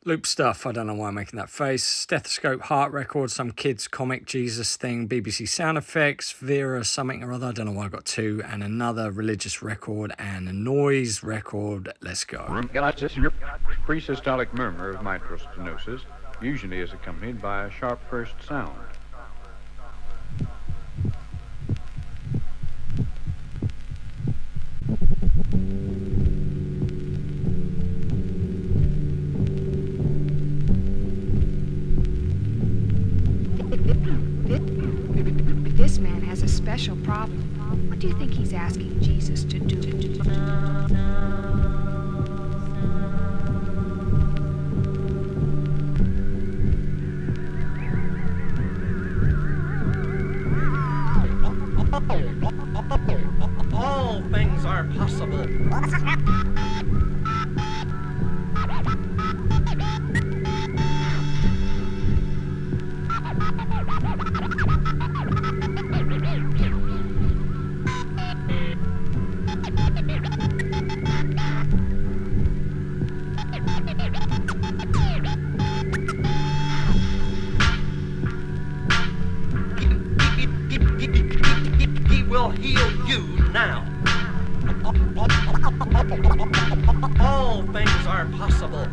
Loop stuff, I don't know why I'm making that face. Stethoscope, heart record, some kids comic Jesus thing, BBC sound effects, Vera something or other, I don't know why I got two, and another religious record and a noise record. Let's go. Pre-systolic murmur of mitral stenosis usually is accompanied by a sharp first sound. This man has a special problem. What do you think he's asking Jesus to do? All things are possible. He will heal you now. All things are possible.